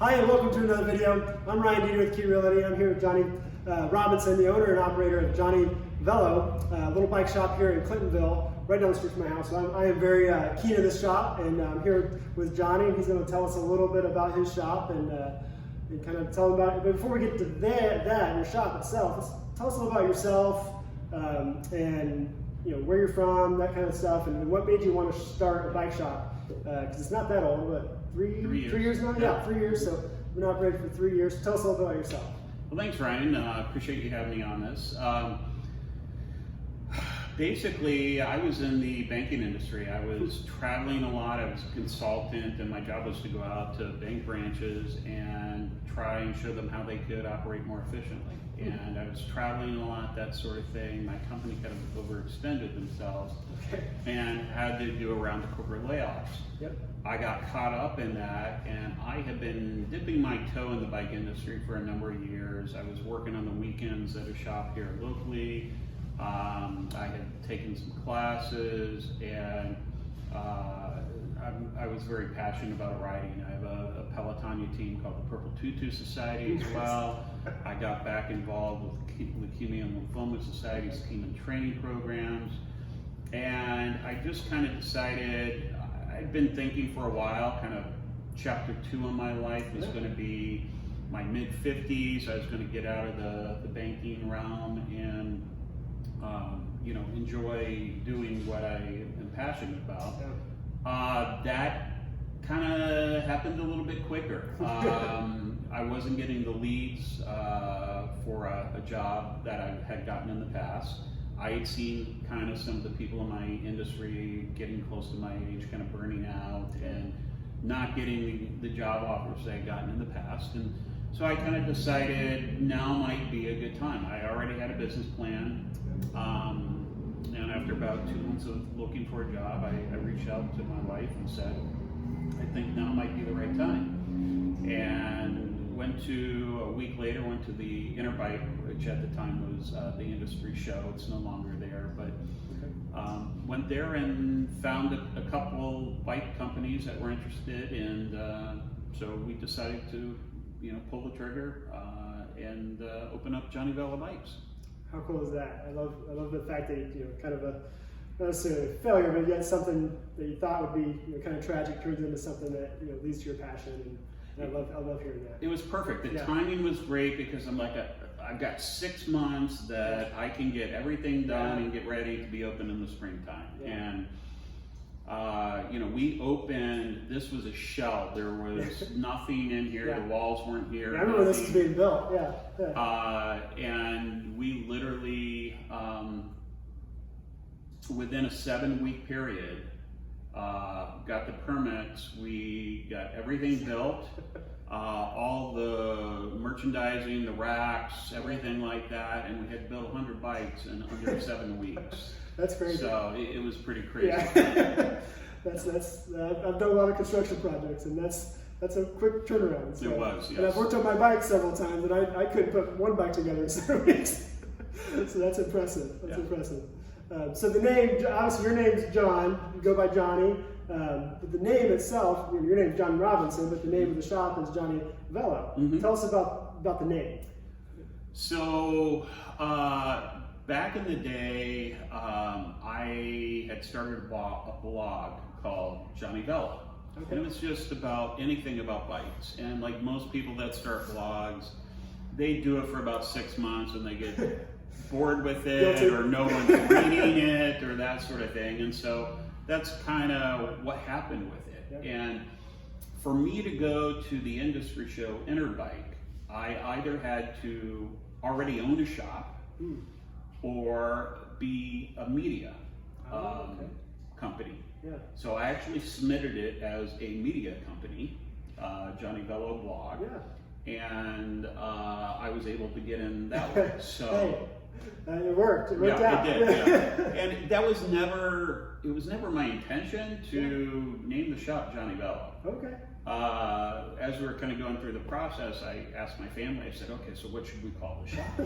Hi and welcome to another video. I'm Ryan Deeter with Key Realty. I'm here with Johnny Robinson, the owner and operator of Johnny Velo, a little bike shop here in Clintonville, right down the street from my house. So I am very keen to this shop, and I'm here with Johnny. He's going to tell us a little bit about his shop and kind of tell him about it. But before we get to that, your shop itself, tell us a little about yourself and where you're from, that kind of stuff, and what made you want to start a bike shop. Because it's not that old, but three years now? Yeah, 3 years. So you've been operating for 3 years. Tell us a little bit about yourself. Well, thanks, Ryan. Appreciate you having me on this. Basically, I was in the banking industry. I was traveling a lot. I was a consultant, and my job was to go out to bank branches and try and show them how they could operate more efficiently. And I was traveling a lot, that sort of thing. My company kind of overextended themselves and had to do a round of corporate layoffs. Yep. I got caught up in that, and I had been dipping my toe in the bike industry for a number of years. I was working on the weekends at a shop here locally. I had taken some classes, and I was very passionate about riding. I have a Peloton team called the Purple Tutu Society as well. I got back involved with Leukemia and Lymphoma Society's team and training programs, and I just kind of decided, I'd been thinking for a while, kind of chapter 2 of my life was going to be my mid-50s. I was going to get out of the banking realm and enjoy doing what I am passionate about. That kind of happened a little bit quicker. I wasn't getting the leads for a job that I had gotten in the past. I had seen kind of some of the people in my industry getting close to my age, kind of burning out and not getting the job offers they had gotten in the past. And so I kind of decided now might be a good time. I already had a business plan. And after about 2 months of looking for a job, I reached out to my wife and said, I think now might be the right time. And a week later, went to the Interbike, which at the time was the industry show. It's no longer there, but went there and found a couple bike companies that were interested, and so we decided to pull the trigger and open up Johnny Velo Bikes. How cool is that? I love the fact that kind of a not necessarily a failure, but yet something that you thought would be kind of tragic turns into something that leads to your passion, and I love hearing that. It was perfect. The timing was great because I'm like, I've got 6 months that I can get everything done and get ready to be open in the springtime. And we opened. This was a shell. There was nothing in here. The walls weren't here. I remember this was being built. And we literally, within a 7-week period, got the permits. We got everything built, all the merchandising, the racks, everything like that, and we had built 100 bikes in under 7 weeks. That's crazy. So it was pretty crazy. Yeah. that's I've done a lot of construction projects, and that's a quick turnaround. So. It was, yes. And I've worked on my bike several times, and I couldn't put one bike together in 7 weeks. So that's impressive. Impressive. So the name, obviously your name's John, you go by Johnny, but the name itself, your name's John Robinson, but the name of the shop is Johnny Velo. Tell us about the name. So back in the day, I had started a blog called Johnny Velo. And it was just about anything about bikes. And like most people that start blogs, they do it for about 6 months and they get bored with it, or no one's reading it, or that sort of thing. And so that's kind of what happened with it. And for me to go to the industry show Interbike, I either had to already own a shop or be a media company. So I actually submitted it as a media company, Johnny Velo blog, and I was able to get in that way. So it worked. It worked out. It did. And that was never my intention to name the shop Johnny Velo. As we were kind of going through the process, I asked my family, I said, okay, so what should we call the shop?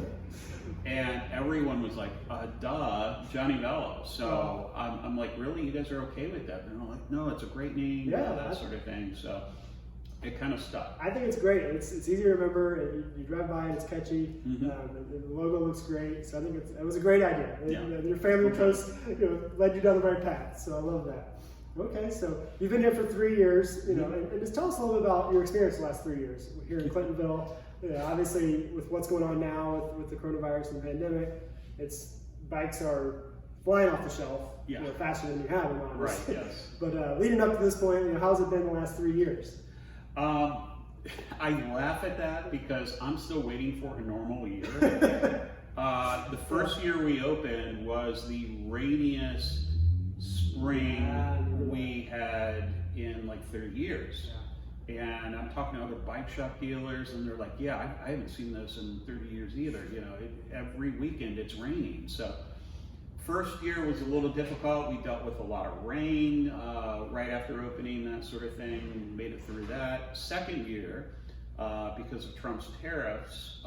And everyone was like, duh, Johnny Velo. So I'm like, really, you guys are okay with that? And they're like, no, it's a great name, that sort of thing. So it kind of stuck. I think it's great. It's easy to remember. You drive by and it's catchy. Mm-hmm. The logo looks great. So I think it was a great idea. Yeah. Your family chose, led you down the right path. So I love that. Okay, so you've been here for 3 years, and just tell us a little bit about your experience the last 3 years here in Clintonville. Obviously, with what's going on now with the coronavirus and the pandemic, bikes are flying off the shelf, faster than you have them, obviously. Right. Yes. But leading up to this point, how's it been the last 3 years? I laugh at that because I'm still waiting for a normal year. The first year we opened was the rainiest spring we had in like 30 years. And I'm talking to other bike shop dealers and they're like, yeah, I haven't seen this in 30 years either. Every weekend it's raining. So first year was a little difficult. We dealt with a lot of rain right after opening, that sort of thing, made it through that. Second year, because of Trump's tariffs,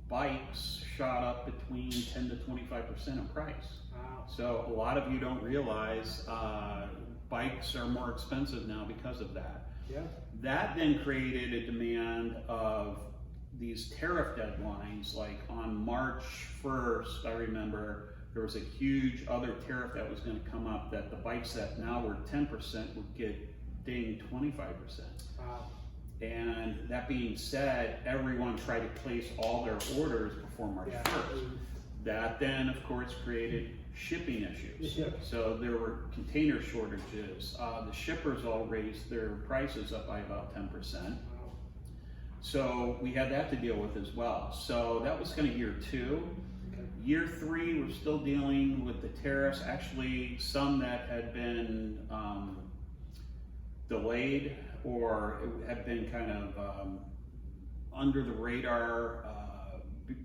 bikes shot up between 10 to 25% in price. Wow. So a lot of you don't realize bikes are more expensive now because of that. Yeah. That then created a demand of these tariff deadlines. Like on March 1st, I remember there was a huge other tariff that was going to come up that the bikes that now were 10% would get dinged 25%. Wow. And that being said, everyone tried to place all their orders before March 1st. That then, of course, created shipping issues. Yeah. So there were container shortages. The shippers all raised their prices up by about 10%. Wow. So we had that to deal with as well. So that was kind of year 2. Okay. Year 3, we're still dealing with the tariffs. Actually, some that had been delayed or had been kind of under the radar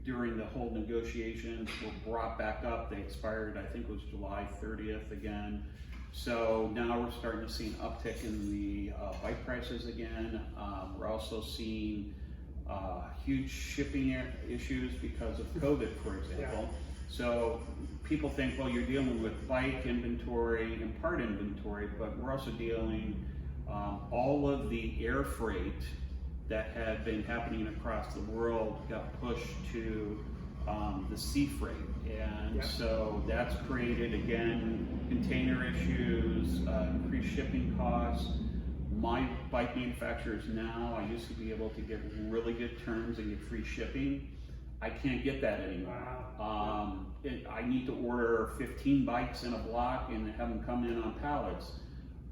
during the whole negotiations were brought back up. They expired, I think it was July 30th again. So now we're starting to see an uptick in the bike prices again. We're also seeing huge shipping issues because of COVID, for example. Yeah. So people think, well, you're dealing with bike inventory and part inventory, but we're also dealing all of the air freight that had been happening across the world got pushed to the sea freight. And so that's created, again, container issues, increased shipping costs. My bike manufacturers now, I used to be able to get really good terms and get free shipping. I can't get that anymore. Wow. I need to order 15 bikes in a block and have them come in on pallets.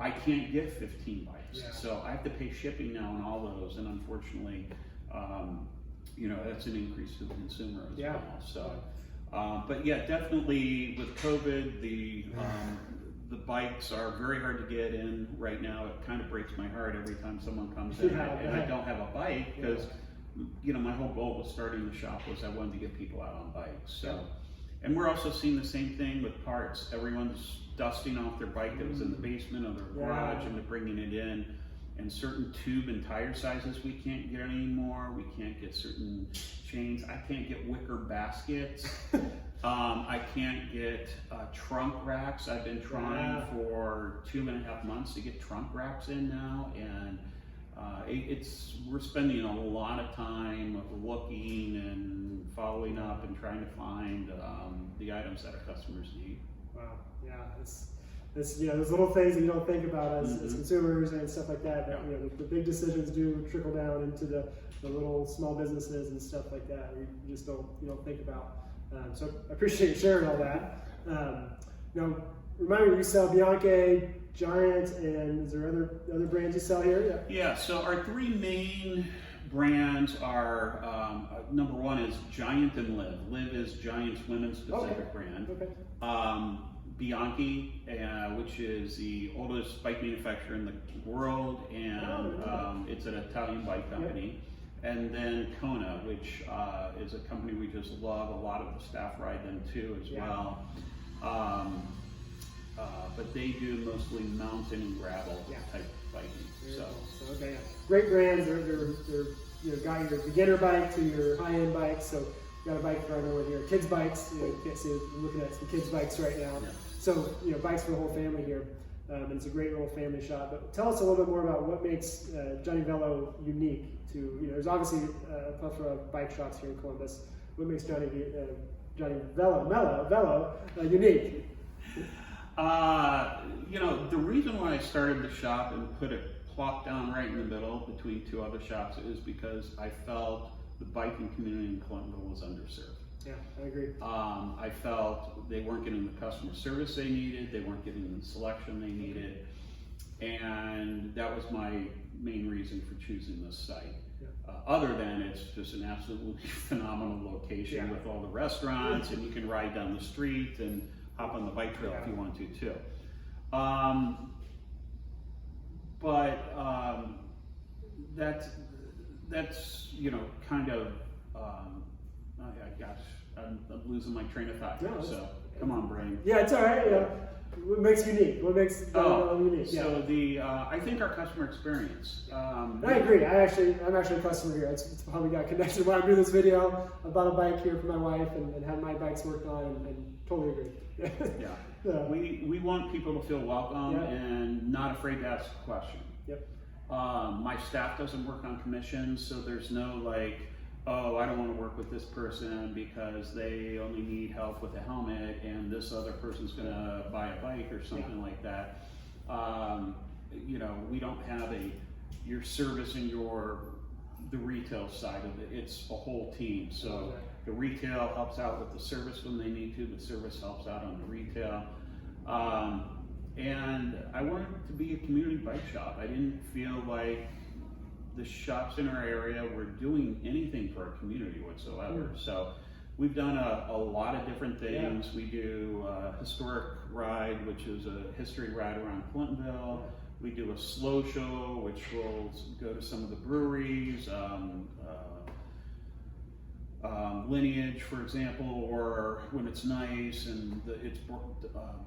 I can't get 15 bikes, so I have to pay shipping now on all those, and unfortunately, that's an increase to the consumer as well. So, but yeah, definitely with COVID, the bikes are very hard to get in right now. It kind of breaks my heart every time someone comes in and I don't have a bike because my whole goal with starting the shop was I wanted to get people out on bikes. So, and we're also seeing the same thing with parts. Everyone's dusting off their bike that was in the basement of their garage and they're bringing it in. And certain tube and tire sizes we can't get anymore. We can't get certain chains. I can't get wicker baskets. I can't get trunk racks. I've been trying for 2.5 months to get trunk racks in now, and we're spending a lot of time looking and following up and trying to find the items that our customers need. Wow, yeah, it's those little things that you don't think about as consumers and stuff like that. The big decisions do trickle down into the little small businesses and stuff like that. You just don't think about. So I appreciate you sharing all that. Now, remind me, you sell Bianchi, Giant, and is there other brands you sell here? Yeah. So our 3 main brands are number 1 is Giant and Liv. Liv is Giant's women's specific brand. Okay. Bianchi, which is the oldest bike manufacturer in the world, and it's an Italian bike company. And then Kona, which is a company we just love. A lot of the staff ride them too as well. But they do mostly mountain and gravel type biking. So okay, great brands. They're got your beginner bike to your high-end bikes. So you got a bike right over here. Kids bikes. You can't see it. I'm looking at some kids bikes right now. So bikes for the whole family here. and it's a great little family shop. But tell us a little bit more about what makes Johnny Velo unique to, you know, there's obviously a plethora of bike shops here in Columbus. What makes Johnny Velo unique? You know, the reason why I started the shop and put it plopped down right in the middle between two other shops is because I felt the biking community in Clintonville was underserved. Yeah, I agree. I felt they weren't getting the customer service they needed, they weren't getting the selection they needed, and that was my main reason for choosing this site. Yeah. Other than it's just an absolutely phenomenal location with all the restaurants, and you can ride down the street and hop on the bike trail if you want to too. That's you know, kind of gosh, I'm losing my train of thought here, so come on, brain. Yeah, it's all right. Yeah. What makes unique? What makes unique? So the I think our customer experience. I agree. I'm actually a customer here. It's how we got connected. When I do this video, I bought a bike here for my wife and had my bikes worked on, and totally agree. Yeah. We want people to feel welcome and not afraid to ask a question. Yep. My staff doesn't work on commission, so there's no like, oh, I don't want to work with this person because they only need help with a helmet and this other person's going to buy a bike or something like that. You know, we don't have you're servicing the retail side of it. It's a whole team. So the retail helps out with the service when they need to. The service helps out on the retail. And I wanted it to be a community bike shop. I didn't feel like the shops in our area were doing anything for our community whatsoever. So we've done a lot of different things. We do a historic ride, which is a history ride around Clintonville. We do a slow show, which will go to some of the breweries, Lineage, for example, or when it's nice and it's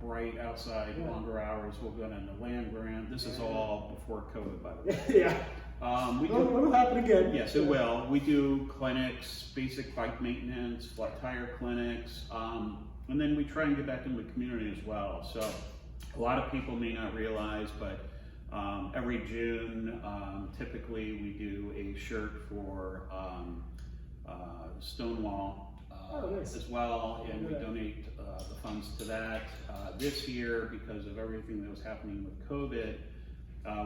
bright outside, longer hours, we'll go down to Land Grant. This is all before COVID, by the way. It'll happen again. Yes, it will. We do clinics, basic bike maintenance, flat tire clinics, and then we try and get back into the community as well. So a lot of people may not realize, but every June, typically we do a shirt for Stonewall as well, and we donate the funds to that. This year, because of everything that was happening with COVID,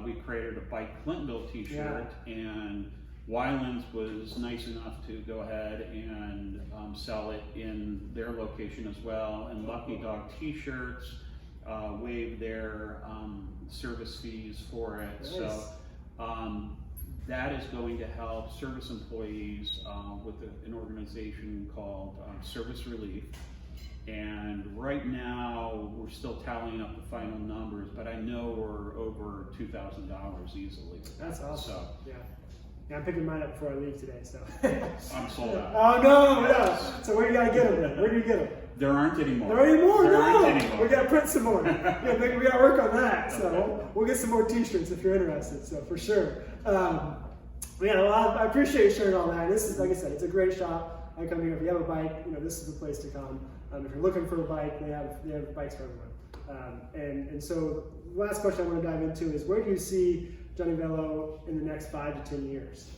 we created a Bike Clintonville t-shirt, and Wylands was nice enough to go ahead and sell it in their location as well, and Lucky Dog t-shirts waived their service fees for it. Nice. So that is going to help service employees with an organization called Service Relief. And right now, we're still tallying up the final numbers, but I know we're over $2,000 easily. That's awesome. So, yeah, I'm picking mine up before I leave today, so. I'm sold out. Oh, no. So where do you gotta get them then? Where do you get them? There aren't any more. There aren't any more? There No. aren't any more. We gotta print some more. We gotta work on that. So we'll get some more t-shirts if you're interested, so for sure. I appreciate you sharing all that. This is, like I said, it's a great shop. I come here, if you have a bike, you know, this is the place to come. If you're looking for a bike, they have bikes for everyone. And so the last question I want to dive into is, where do you see Johnny Velo in the next 5 to 10 years?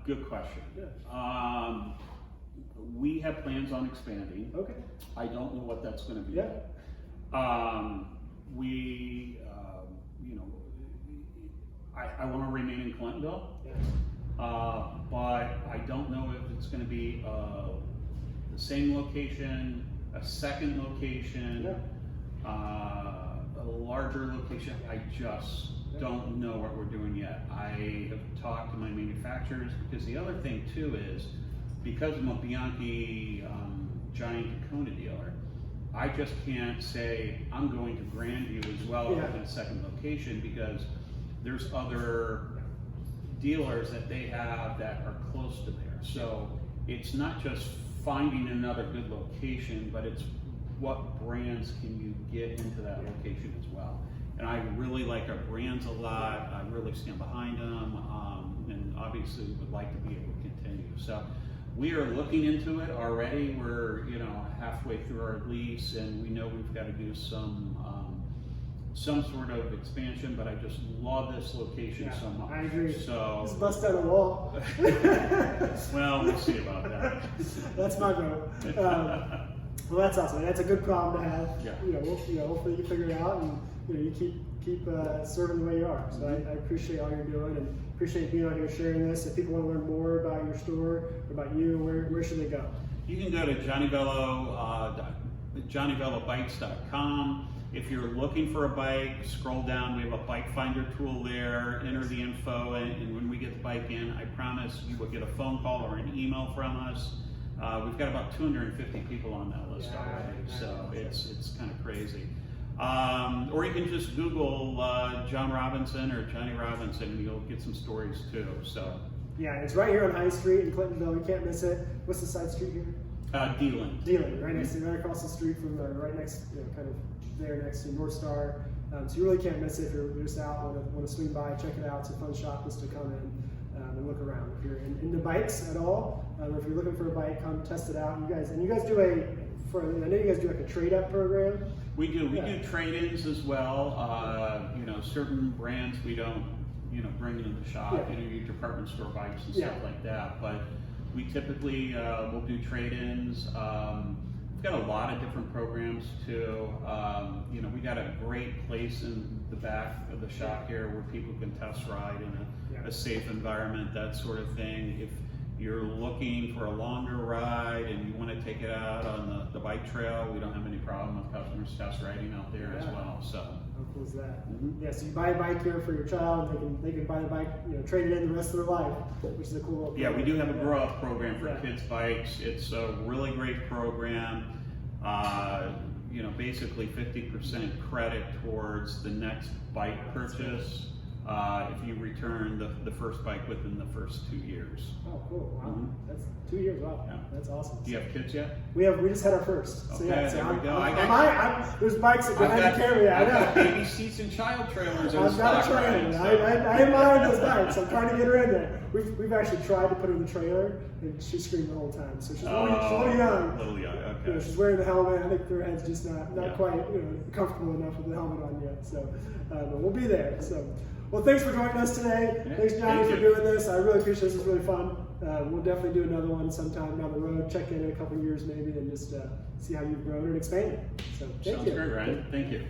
Good question. Yeah. We have plans on expanding. Okay. I don't know what that's going to be. Yeah. I want to remain in Clintonville. Yeah. But I don't know if it's going to be the same location, a second location, a larger location. I just don't know what we're doing yet. I have talked to my manufacturers, because the other thing too is, because I'm a Bianchi giant Kona dealer, I just can't say I'm going to Grandview as well as a second location, because there's other dealers that they have that are close to there. So it's not just finding another good location, but it's what brands can you get into that location as well. And I really like our brands a lot. I really stand behind them, and obviously would like to be able to continue. So we are looking into it already. We're halfway through our lease, and we know we've got to do some some sort of expansion, but I just love this location so much. I agree. So just bust down a wall. well, we'll see about that. That's my vote. Well, that's awesome. That's a good problem to have. Yeah. Hopefully you figure it out and you keep serving the way you are. So I appreciate all you're doing and appreciate being on here sharing this. If people want to learn more about your store or about you, where should they go? You can go to JohnnyVeloBikes.com. If you're looking for a bike, scroll down. We have a bike finder tool there. Enter the info, and when we get the bike in, I promise you will get a phone call or an email from us. We've got about 250 people on that list already, so it's kind of crazy. Or you can just Google John Robinson or Johnny Robinson, and you'll get some stories too. So yeah, it's right here on High Street in Clintonville. You can't miss it. What's the side street here? Dealing, right next to, right across the street from right next, kind of there next to North Star. So you really can't miss it if you're just out, want to swing by, check it out. It's a fun shop just to come in and look around. If you're into bikes at all, or if you're looking for a bike, come test it out. You guys do I know you guys do like a trade-up program. We do trade-ins as well. Certain brands we don't, bring into the shop. Yeah. Your department store bikes and stuff like that. But we typically will do trade-ins. We've got a lot of different programs too. We got a great place in the back of the shop here where people can test ride in a safe environment, that sort of thing. If you're looking for a longer ride and you want to take it out on the bike trail, we don't have any problem with customers test riding out there as well. So how cool is that? Yeah, so you buy a bike here for your child, they can buy the bike, trade it in the rest of their life, which is a cool. Yeah, we do have a grow up program for kids' bikes. It's a really great program. Basically 50% credit towards the next bike purchase if you return the first bike within the first 2 years. Oh, cool! Wow, that's 2 years. Wow, yeah. That's awesome. Do you have kids yet? We just had our first. So okay, there we go. There's bikes that behind the camera. I've got baby seats and child trailers. I've got a trailer. I admire those bikes. I'm trying to get her in there. We've actually tried to put her in the trailer, and she screamed the whole time. So she's a little young. A little young. Okay. She's wearing the helmet. I think her head's just not quite comfortable enough with the helmet on yet. So, but we'll be there. So. Well, thanks for joining us today. Yeah, thanks, Johnny, for doing this. I really appreciate this. It was really fun. We'll definitely do another one sometime down the road. Check in a couple years maybe and just see how you've grown and expanded. So thank you. Sounds great, Ryan. Thank you.